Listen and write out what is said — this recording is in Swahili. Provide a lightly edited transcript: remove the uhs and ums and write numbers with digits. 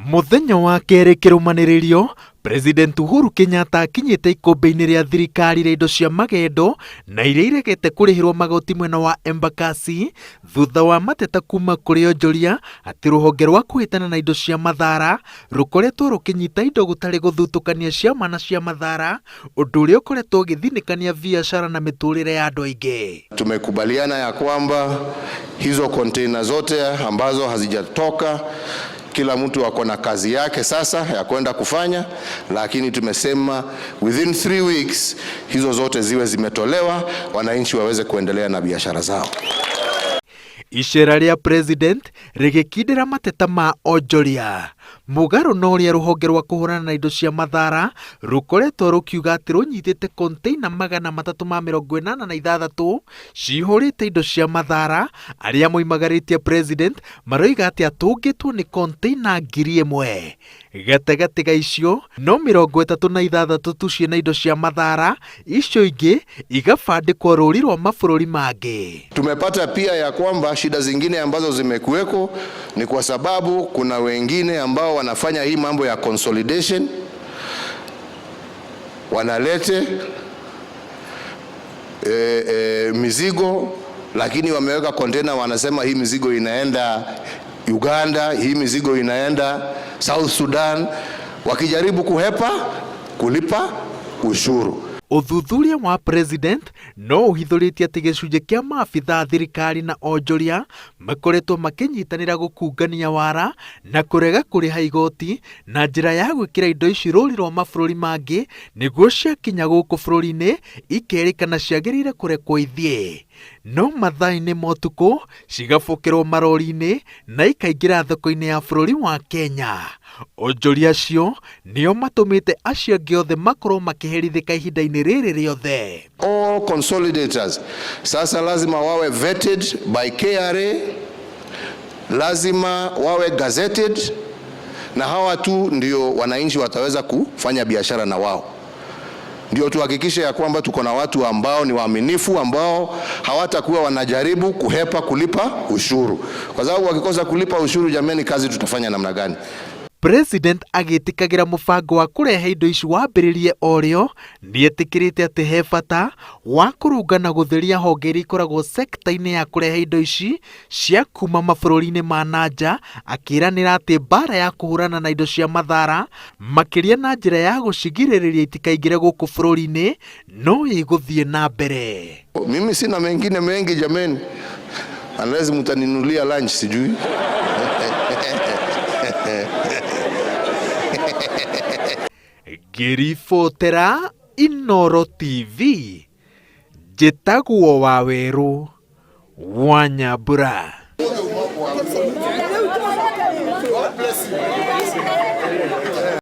Muthenya wa kere kirumaniririo, President Uhuru Kenyatta akinyite ikombe-ini ria thirikari ria indo cia magendo na iria iregete kurihirwo magoti mwena wa Embakasi thutha wa mateta kuma kuri onjoria ati ruhonge rwa kuhitana na indo cia mathara rukoretwo rukinyita indo gutari guthutukania ciama na cia mathara, undu uria ukoretwo ugithinikania biashara na miturire ya andu aingi. Tumekubaliana ya kwamba hizo container zote ambazo hazijatoka, kila mtu wako na kazi yake sasa ya kwenda kufanya, lakini tumesema within 3 weeks hizo zote ziwe zimetolewa, wananchi waweze kuendelea na biashara zao. Icera ria president rigikindira mateta ma onjoria mugaro no ria ruhonge rwa kuhurana na indo cia mathara rukoretwo rukiuga ati runyitite container 386 cihurite indo cia mathara, aria moimagaritie president maroiga ati atungitwo ni container 1000 gatagati ga icio no 36 tu ciena indo cia mathara, icio ingi igabandikwo ruri rwa mabururi mangi. Tumepata pia ya kwamba shida zingine ambazo zimekuweko ni kwa sababu kuna wengine ambao wanafanya hii mambo ya consolidation, wanalete mizigo lakini wameweka container, wanasema hii mizigo inaenda Uganda, hii mizigo inaenda South Sudan, wakijaribu kuhepa kulipa ushuru. Uthuthuria wa president no uhithuritie ati gicunje kia maabitha thirikari na onjoria makoretwo makinyitanira gukungania wara na kurega kuriha igoti na njira ya gwikira indo ici ruri rwa mabururi mangi niguo ciakinya guku bururi-ini ikerikana ciagirire kurekwo ithie, no mathaa-ini motuku cigabukirwo marori-ini na ikaingira thoko-ini ya bururi wa Kenya. Onjoria acio nio matumite acio angi othe makorwo makiherithika ihinda-ini riri riothe. All consolidators sasa lazima wawe vetted by KRA, lazima wawe gazetted, na hawa tu ndio wananchi wataweza kufanya biashara na wao. Ndio tuhakikishe ya kwamba tuko na watu ambao ni waaminifu, ambao hawatakuwa wanajaribu kuhepa kulipa ushuru, kwa sababu wakikosa kulipa ushuru, jameni, kazi tutafanya namna gani? President agitikagira mubango wa kurehe indo ici wambiririe orio nietikirite ati he bata wa kurunga na gutheria honge iria ikoragwo sekta-ini ya kurehe indo ici cia kuma mabururi-ini ma nanja, akiranira ati bara ya kuhurana na indo cia mathara makiria na njira ya gucigiririria itikaingire guku bururi-ini no iguthie na mbere. Mimi sina mengine mengi jameni, unless mtaninulia lunch sijui. Ngiribotera Inooro TV, njĩtagwo Waweru wa Nyambura.